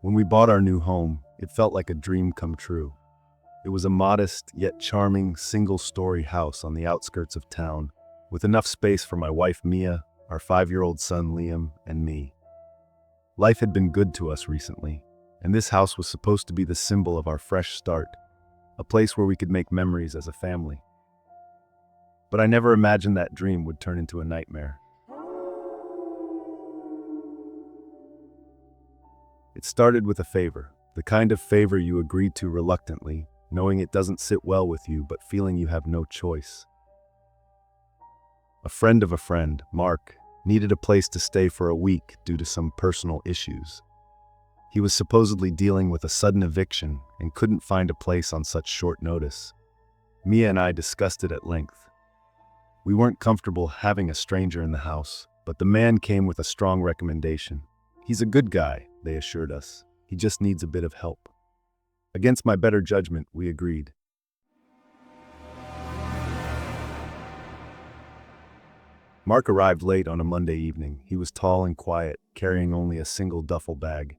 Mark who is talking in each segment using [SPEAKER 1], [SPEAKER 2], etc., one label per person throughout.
[SPEAKER 1] When we bought our new home, it felt like a dream come true. It was a modest yet charming single-story house on the outskirts of town, with enough space for my wife Mia, our 5-year-old son Liam, and me. Life had been good to us recently, and this house was supposed to be the symbol of our fresh start, a place where we could make memories as a family. But I never imagined that dream would turn into a nightmare. It started with a favor, the kind of favor you agreed to reluctantly, knowing it doesn't sit well with you but feeling you have no choice. A friend of a friend, Mark, needed a place to stay for a week due to some personal issues. He was supposedly dealing with a sudden eviction and couldn't find a place on such short notice. Mia and I discussed it at length. We weren't comfortable having a stranger in the house, but the man came with a strong recommendation. He's a good guy, they assured us. He just needs a bit of help. Against my better judgment, we agreed. Mark arrived late on a Monday evening. He was tall and quiet, carrying only a single duffel bag.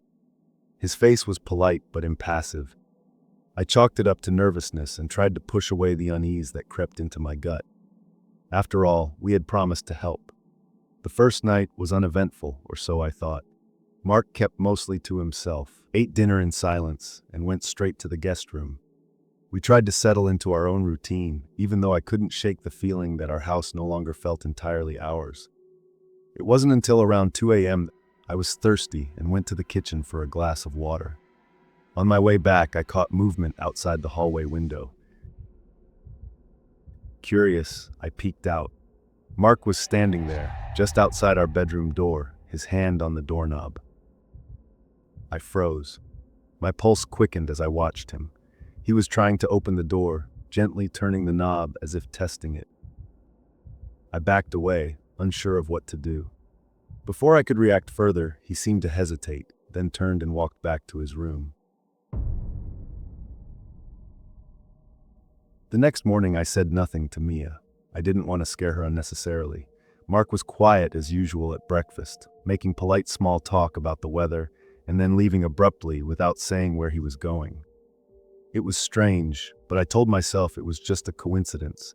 [SPEAKER 1] His face was polite but impassive. I chalked it up to nervousness and tried to push away the unease that crept into my gut. After all, we had promised to help. The first night was uneventful, or so I thought. Mark kept mostly to himself, ate dinner in silence, and went straight to the guest room. We tried to settle into our own routine, even though I couldn't shake the feeling that our house no longer felt entirely ours. It wasn't until around 2 a.m. that I was thirsty and went to the kitchen for a glass of water. On my way back, I caught movement outside the hallway window. Curious, I peeked out. Mark was standing there, just outside our bedroom door, his hand on the doorknob. I froze. My pulse quickened as I watched him. He was trying to open the door, gently turning the knob as if testing it. I backed away, unsure of what to do. Before I could react further, he seemed to hesitate, then turned and walked back to his room. The next morning I said nothing to Mia. I didn't want to scare her unnecessarily. Mark was quiet as usual at breakfast, making polite small talk about the weather, and then leaving abruptly without saying where he was going. It was strange, but I told myself it was just a coincidence.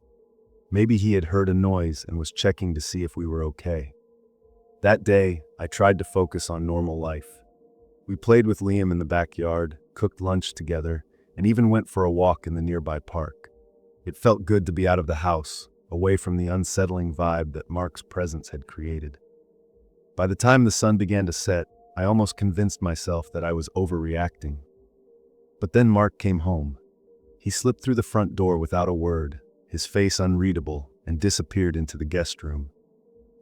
[SPEAKER 1] Maybe he had heard a noise and was checking to see if we were okay. That day, I tried to focus on normal life. We played with Liam in the backyard, cooked lunch together, and even went for a walk in the nearby park. It felt good to be out of the house, away from the unsettling vibe that Mark's presence had created. By the time the sun began to set, I almost convinced myself that I was overreacting. But then Mark came home. He slipped through the front door without a word, his face unreadable, and disappeared into the guest room.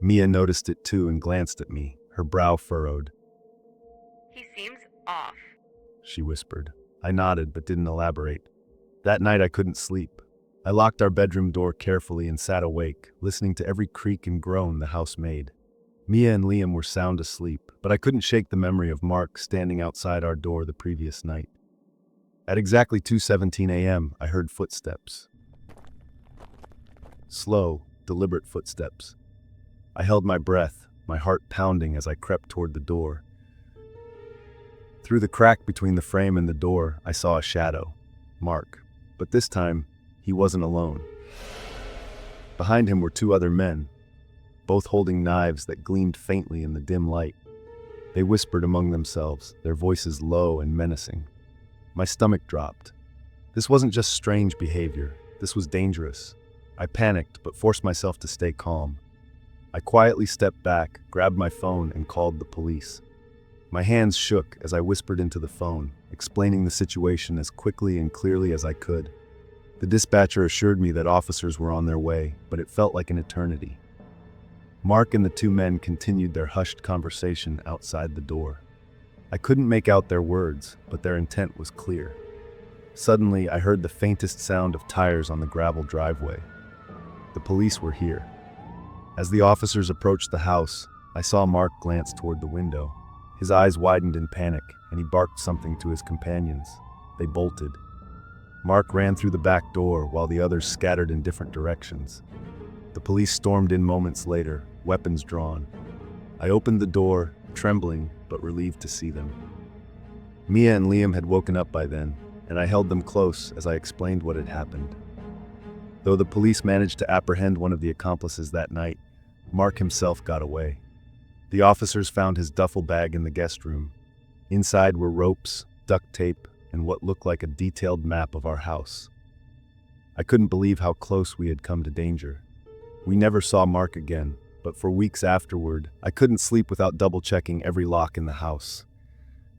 [SPEAKER 1] Mia noticed it too and glanced at me, her brow furrowed.
[SPEAKER 2] He seems off,
[SPEAKER 1] she whispered. I nodded but didn't elaborate. That night I couldn't sleep. I locked our bedroom door carefully and sat awake, listening to every creak and groan the house made. Mia and Liam were sound asleep, but I couldn't shake the memory of Mark standing outside our door the previous night. At exactly 2:17 a.m., I heard footsteps. Slow, deliberate footsteps. I held my breath, my heart pounding as I crept toward the door. Through the crack between the frame and the door, I saw a shadow, Mark. But this time, he wasn't alone. Behind him were 2 other men, both holding knives that gleamed faintly in the dim light. They whispered among themselves, their voices low and menacing. My stomach dropped. This wasn't just strange behavior, this was dangerous. I panicked, but forced myself to stay calm. I quietly stepped back, grabbed my phone, and called the police. My hands shook as I whispered into the phone, explaining the situation as quickly and clearly as I could. The dispatcher assured me that officers were on their way, but it felt like an eternity. Mark and the 2 men continued their hushed conversation outside the door. I couldn't make out their words, but their intent was clear. Suddenly, I heard the faintest sound of tires on the gravel driveway. The police were here. As the officers approached the house, I saw Mark glance toward the window. His eyes widened in panic, and he barked something to his companions. They bolted. Mark ran through the back door while the others scattered in different directions. The police stormed in moments later, weapons drawn. I opened the door, trembling but relieved to see them. Mia and Liam had woken up by then, and I held them close as I explained what had happened. Though the police managed to apprehend one of the accomplices that night, Mark himself got away. The officers found his duffel bag in the guest room. Inside were ropes, duct tape, and what looked like a detailed map of our house. I couldn't believe how close we had come to danger. We never saw Mark again, but for weeks afterward, I couldn't sleep without double-checking every lock in the house.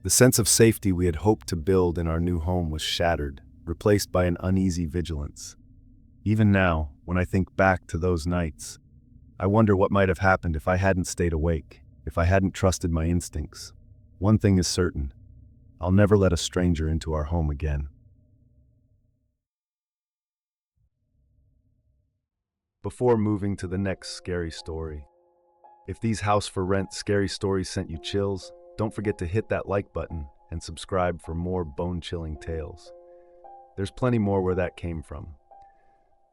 [SPEAKER 1] The sense of safety we had hoped to build in our new home was shattered, replaced by an uneasy vigilance. Even now, when I think back to those nights, I wonder what might have happened if I hadn't stayed awake, if I hadn't trusted my instincts. One thing is certain: I'll never let a stranger into our home again. Before moving to the next scary story, if these house for rent scary stories sent you chills, don't forget to hit that like button and subscribe for more bone-chilling tales. There's plenty more where that came from.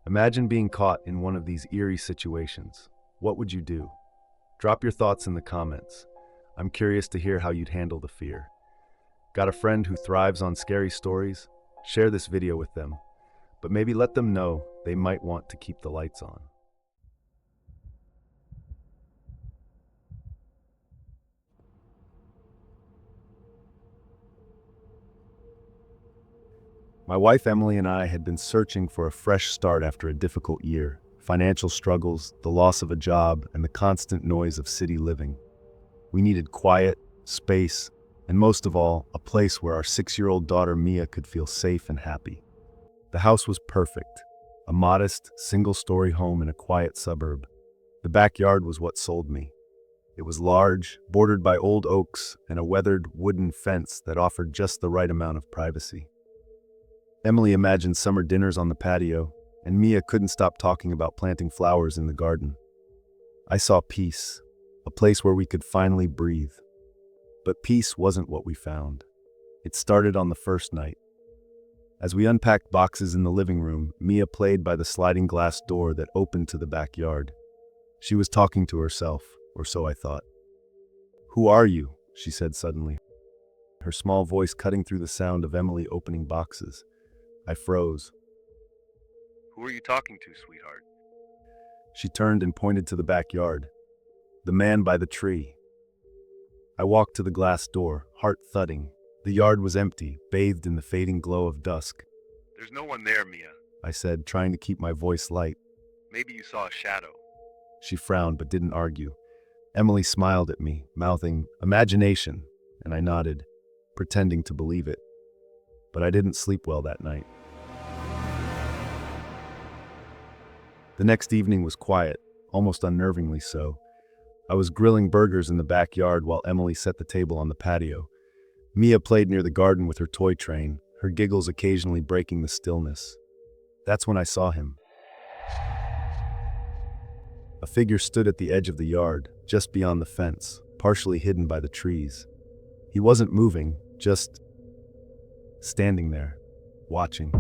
[SPEAKER 1] Imagine being caught in one of these eerie situations. What would you do? Drop your thoughts in the comments. I'm curious to hear how you'd handle the fear. Got a friend who thrives on scary stories? Share this video with them, but maybe let them know they might want to keep the lights on. My wife Emily and I had been searching for a fresh start after a difficult year. Financial struggles, the loss of a job, and the constant noise of city living. We needed quiet, space, and most of all, a place where our 6-year-old daughter Mia could feel safe and happy. The house was perfect, a modest, single-story home in a quiet suburb. The backyard was what sold me. It was large, bordered by old oaks and a weathered wooden fence that offered just the right amount of privacy. Emily imagined summer dinners on the patio, and Mia couldn't stop talking about planting flowers in the garden. I saw peace, a place where we could finally breathe. But peace wasn't what we found. It started on the first night. As we unpacked boxes in the living room, Mia played by the sliding glass door that opened to the backyard. She was talking to herself, or so I thought. "Who are you?" she said suddenly, her small voice cutting through the sound of Emily opening boxes. I froze. "Who are you talking to, sweetheart?" She turned and pointed to the backyard. "The man by the tree." I walked to the glass door, heart thudding. The yard was empty, bathed in the fading glow of dusk. "There's no one there, Mia," I said, trying to keep my voice light. "Maybe you saw a shadow." She frowned but didn't argue. Emily smiled at me, mouthing, "Imagination," and I nodded, pretending to believe it. But I didn't sleep well that night. The next evening was quiet, almost unnervingly so. I was grilling burgers in the backyard while Emily set the table on the patio. Mia played near the garden with her toy train, her giggles occasionally breaking the stillness. That's when I saw him. A figure stood at the edge of the yard, just beyond the fence, partially hidden by the trees. He wasn't moving, just standing there, watching.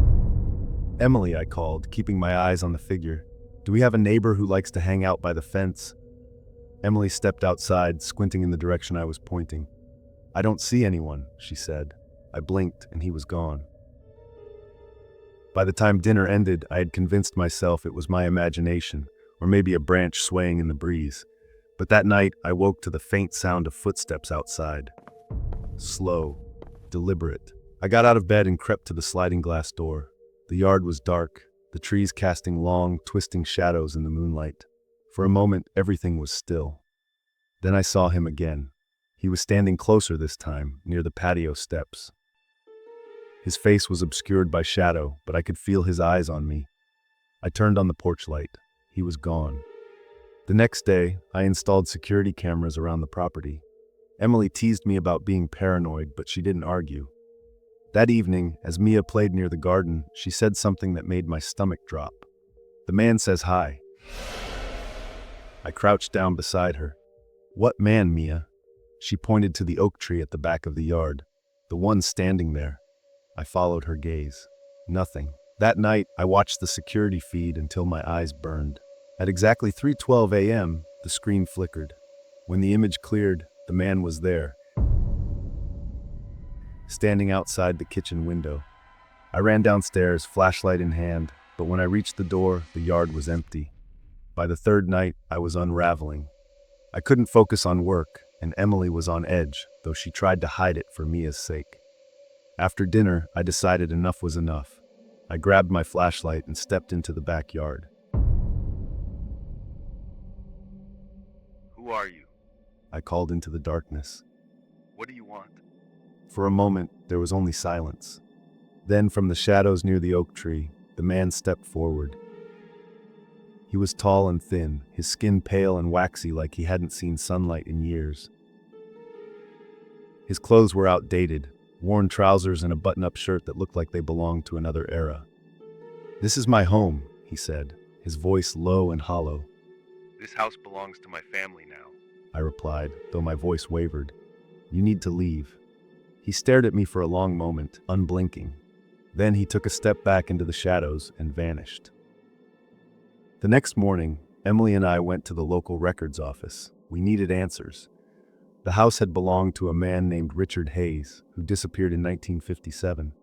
[SPEAKER 1] "Emily," I called, keeping my eyes on the figure. "Do we have a neighbor who likes to hang out by the fence?" Emily stepped outside, squinting in the direction I was pointing. "I don't see anyone," she said. I blinked, and he was gone. By the time dinner ended, I had convinced myself it was my imagination, or maybe a branch swaying in the breeze. But that night, I woke to the faint sound of footsteps outside. Slow, deliberate. I got out of bed and crept to the sliding glass door. The yard was dark, the trees casting long, twisting shadows in the moonlight. For a moment, everything was still. Then I saw him again. He was standing closer this time, near the patio steps. His face was obscured by shadow, but I could feel his eyes on me. I turned on the porch light. He was gone. The next day, I installed security cameras around the property. Emily teased me about being paranoid, but she didn't argue. That evening, as Mia played near the garden, she said something that made my stomach drop. "The man says hi." I crouched down beside her. "What man, Mia?" She pointed to the oak tree at the back of the yard. "The one standing there." I followed her gaze. Nothing. That night, I watched the security feed until my eyes burned. At exactly 3:12 a.m., the screen flickered. When the image cleared, the man was there. standing outside the kitchen window. I ran downstairs, flashlight in hand, but when I reached the door, the yard was empty. By the third night, I was unraveling. I couldn't focus on work, and Emily was on edge, though she tried to hide it for Mia's sake. After dinner, I decided enough was enough. I grabbed my flashlight and stepped into the backyard.
[SPEAKER 3] Who are you?
[SPEAKER 1] I called into the darkness.
[SPEAKER 3] What do you want?
[SPEAKER 1] For a moment, there was only silence. Then, from the shadows near the oak tree, the man stepped forward. He was tall and thin, his skin pale and waxy like he hadn't seen sunlight in years. His clothes were outdated, worn trousers and a button-up shirt that looked like they belonged to another era. "This is my home," he said, his voice low and hollow.
[SPEAKER 3] This house belongs to my family now.
[SPEAKER 1] I replied, though my voice wavered. "You need to leave." He stared at me for a long moment, unblinking. Then he took a step back into the shadows and vanished. The next morning, Emily and I went to the local records office. We needed answers. The house had belonged to a man named Richard Hayes, who disappeared in 1957.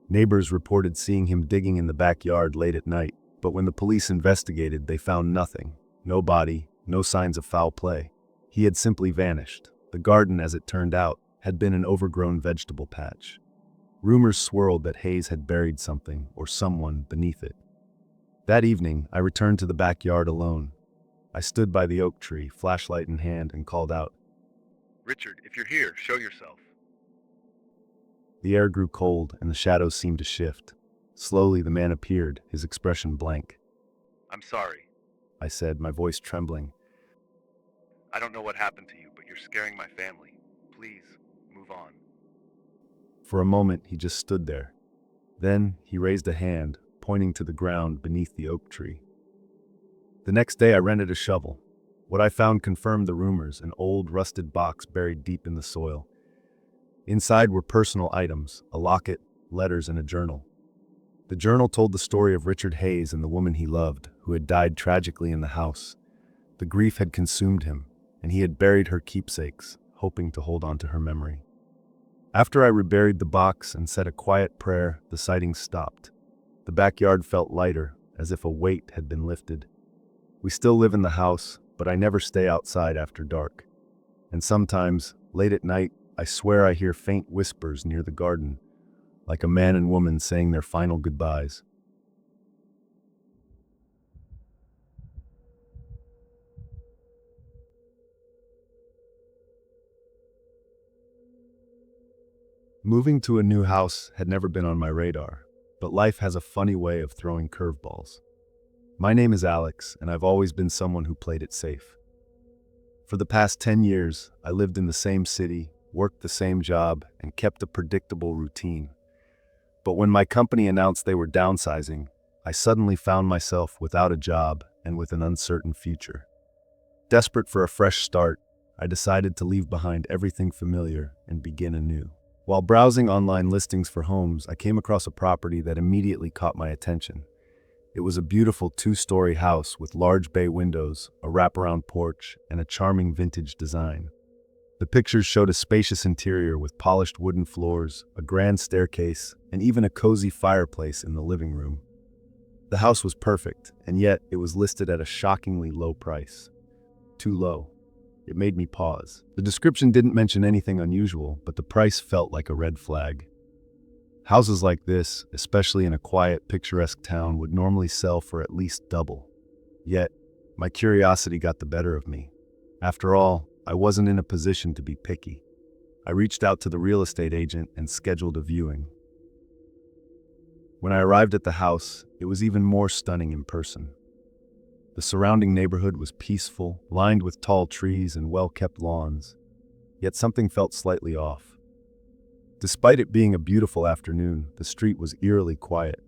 [SPEAKER 1] Neighbors reported seeing him digging in the backyard late at night, but when the police investigated, they found nothing. No body, no signs of foul play. He had simply vanished. The garden, as it turned out, had been an overgrown vegetable patch. Rumors swirled that Hayes had buried something or someone beneath it. That evening, I returned to the backyard alone. I stood by the oak tree, flashlight in hand, and called out,
[SPEAKER 3] Richard, if you're here, show yourself.
[SPEAKER 1] The air grew cold and the shadows seemed to shift. Slowly, the man appeared, his expression blank.
[SPEAKER 3] I'm sorry.
[SPEAKER 1] I said, my voice trembling.
[SPEAKER 3] I don't know what happened to you, but you're scaring my family. Please, move on.
[SPEAKER 1] For a moment, he just stood there. Then, he raised a hand, pointing to the ground beneath the oak tree. The next day, I rented a shovel. What I found confirmed the rumors, an old, rusted box buried deep in the soil. Inside were personal items, a locket, letters, and a journal. The journal told the story of Richard Hayes and the woman he loved, who had died tragically in the house. The grief had consumed him, and he had buried her keepsakes, hoping to hold on to her memory. After I reburied the box and said a quiet prayer, the sighting stopped. The backyard felt lighter, as if a weight had been lifted. We still live in the house, but I never stay outside after dark. And sometimes, late at night, I swear I hear faint whispers near the garden, like a man and woman saying their final goodbyes. Moving to a new house had never been on my radar, but life has a funny way of throwing curveballs. My name is Alex, and I've always been someone who played it safe. For the past 10 years, I lived in the same city, worked the same job, and kept a predictable routine. But when my company announced they were downsizing, I suddenly found myself without a job and with an uncertain future. Desperate for a fresh start, I decided to leave behind everything familiar and begin anew. While browsing online listings for homes, I came across a property that immediately caught my attention. It was a beautiful 2-story house with large bay windows, a wraparound porch, and a charming vintage design. The pictures showed a spacious interior with polished wooden floors, a grand staircase, and even a cozy fireplace in the living room. The house was perfect, and yet it was listed at a shockingly low price. Too low. It made me pause. The description didn't mention anything unusual, but the price felt like a red flag. Houses like this, especially in a quiet, picturesque town, would normally sell for at least double. Yet, my curiosity got the better of me. After all, I wasn't in a position to be picky. I reached out to the real estate agent and scheduled a viewing. When I arrived at the house, it was even more stunning in person. The surrounding neighborhood was peaceful, lined with tall trees and well-kept lawns. Yet something felt slightly off. Despite it being a beautiful afternoon, the street was eerily quiet.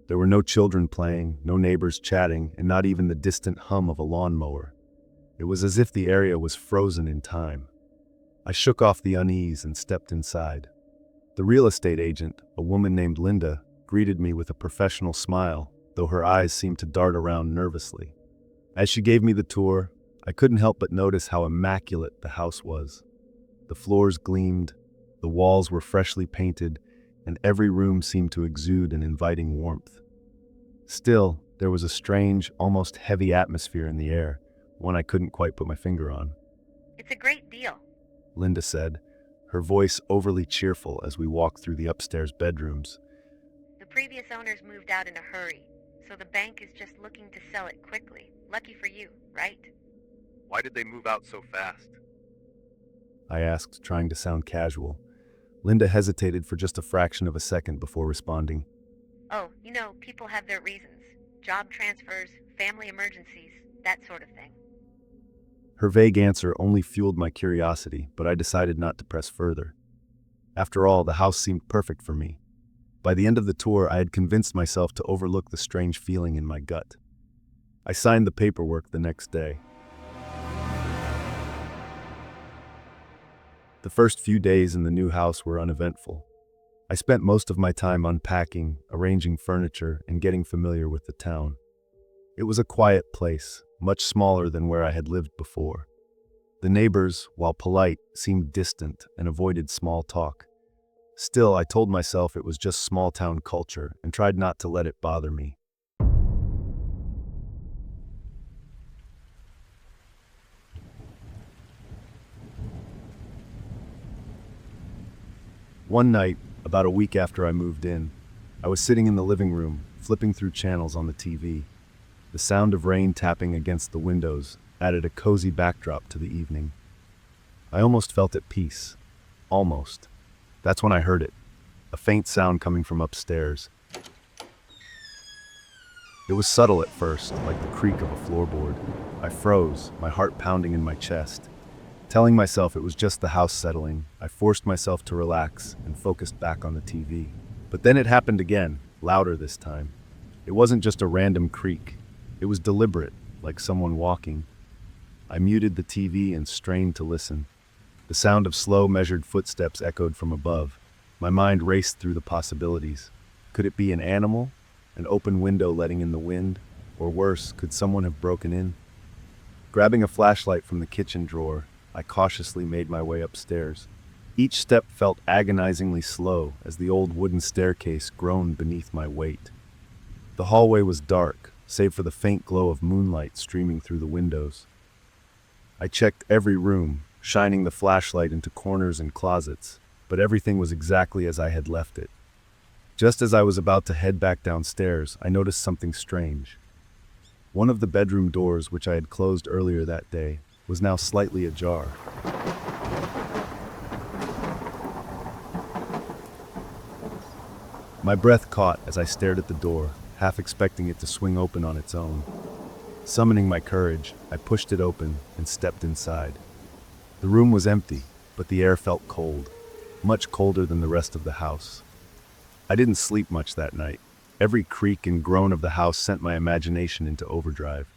[SPEAKER 1] There were no children playing, no neighbors chatting, and not even the distant hum of a lawnmower. It was as if the area was frozen in time. I shook off the unease and stepped inside. The real estate agent, a woman named Linda, greeted me with a professional smile, though her eyes seemed to dart around nervously. As she gave me the tour, I couldn't help but notice how immaculate the house was. The floors gleamed, The walls were freshly painted, and every room seemed to exude an inviting warmth. Still, there was a strange, almost heavy atmosphere in the air, one I couldn't quite put my finger on.
[SPEAKER 2] It's a great deal.
[SPEAKER 1] Linda said, her voice overly cheerful as we walked through the upstairs bedrooms.
[SPEAKER 2] The previous owners moved out in a hurry, so the bank is just looking to sell it quickly. Lucky for you, right?
[SPEAKER 3] Why did they move out so fast?
[SPEAKER 1] I asked, trying to sound casual. Linda hesitated for just a fraction of a second before responding.
[SPEAKER 2] Oh, people have their reasons. Job transfers, family emergencies, that sort of thing.
[SPEAKER 1] Her vague answer only fueled my curiosity, but I decided not to press further. After all, the house seemed perfect for me. By the end of the tour, I had convinced myself to overlook the strange feeling in my gut. I signed the paperwork the next day. The first few days in the new house were uneventful. I spent most of my time unpacking, arranging furniture, and getting familiar with the town. It was a quiet place, much smaller than where I had lived before. The neighbors, while polite, seemed distant and avoided small talk. Still, I told myself it was just small-town culture and tried not to let it bother me. One night, about a week after I moved in, I was sitting in the living room, flipping through channels on the TV. The sound of rain tapping against the windows added a cozy backdrop to the evening. I almost felt at peace. Almost. That's when I heard it, a faint sound coming from upstairs. It was subtle at first, like the creak of a floorboard. I froze, my heart pounding in my chest. Telling myself it was just the house settling, I forced myself to relax and focused back on the TV. But then it happened again, louder this time. It wasn't just a random creak. It was deliberate, like someone walking. I muted the TV and strained to listen. The sound of slow, measured footsteps echoed from above. My mind raced through the possibilities. Could it be an animal? An open window letting in the wind? Or worse, could someone have broken in? Grabbing a flashlight from the kitchen drawer, I cautiously made my way upstairs. Each step felt agonizingly slow as the old wooden staircase groaned beneath my weight. The hallway was dark, save for the faint glow of moonlight streaming through the windows. I checked every room, shining the flashlight into corners and closets, but everything was exactly as I had left it. Just as I was about to head back downstairs, I noticed something strange. One of the bedroom doors, which I had closed earlier that day, was now slightly ajar. My breath caught as I stared at the door, half expecting it to swing open on its own. Summoning my courage, I pushed it open and stepped inside. The room was empty, but the air felt cold, much colder than the rest of the house. I didn't sleep much that night. Every creak and groan of the house sent my imagination into overdrive.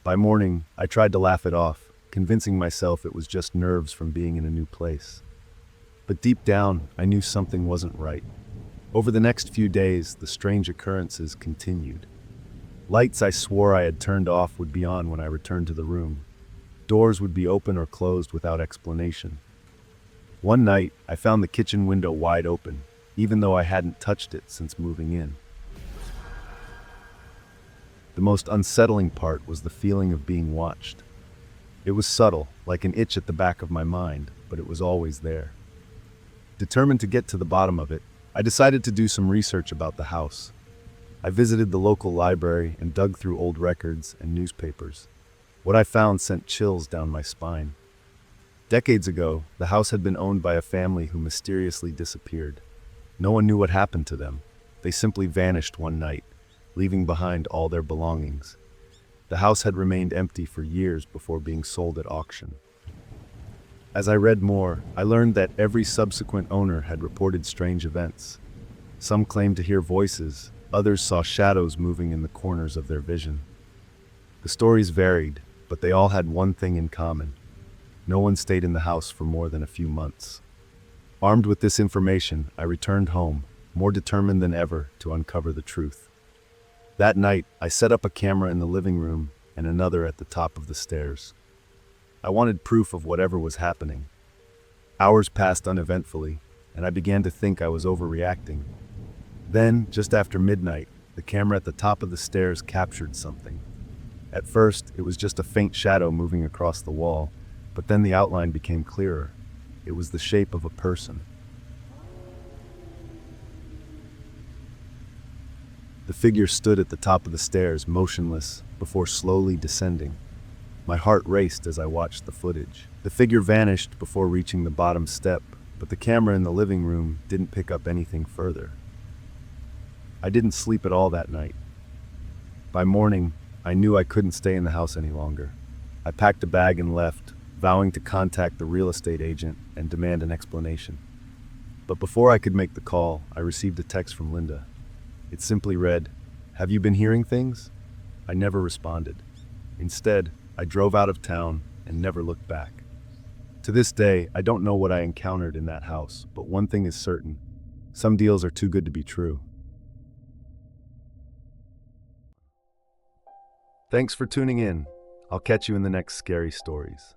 [SPEAKER 1] By morning, I tried to laugh it off, convincing myself it was just nerves from being in a new place. But deep down, I knew something wasn't right. Over the next few days, the strange occurrences continued. Lights I swore I had turned off would be on when I returned to the room. Doors would be open or closed without explanation. One night, I found the kitchen window wide open, even though I hadn't touched it since moving in. The most unsettling part was the feeling of being watched. It was subtle, like an itch at the back of my mind, but it was always there. Determined to get to the bottom of it, I decided to do some research about the house. I visited the local library and dug through old records and newspapers. What I found sent chills down my spine. Decades ago, the house had been owned by a family who mysteriously disappeared. No one knew what happened to them. They simply vanished one night, leaving behind all their belongings. The house had remained empty for years before being sold at auction. As I read more, I learned that every subsequent owner had reported strange events. Some claimed to hear voices, others saw shadows moving in the corners of their vision. The stories varied, but they all had one thing in common. No one stayed in the house for more than a few months. Armed with this information, I returned home, more determined than ever to uncover the truth. That night, I set up a camera in the living room and another at the top of the stairs. I wanted proof of whatever was happening. Hours passed uneventfully, and I began to think I was overreacting. Then, just after midnight, the camera at the top of the stairs captured something. At first, it was just a faint shadow moving across the wall, but then the outline became clearer. It was the shape of a person. The figure stood at the top of the stairs, motionless, before slowly descending. My heart raced as I watched the footage. The figure vanished before reaching the bottom step, but the camera in the living room didn't pick up anything further. I didn't sleep at all that night. By morning, I knew I couldn't stay in the house any longer. I packed a bag and left, vowing to contact the real estate agent and demand an explanation. But before I could make the call, I received a text from Linda. It simply read, "Have you been hearing things?" I never responded. Instead, I drove out of town and never looked back. To this day, I don't know what I encountered in that house, but one thing is certain: some deals are too good to be true. Thanks for tuning in. I'll catch you in the next scary stories.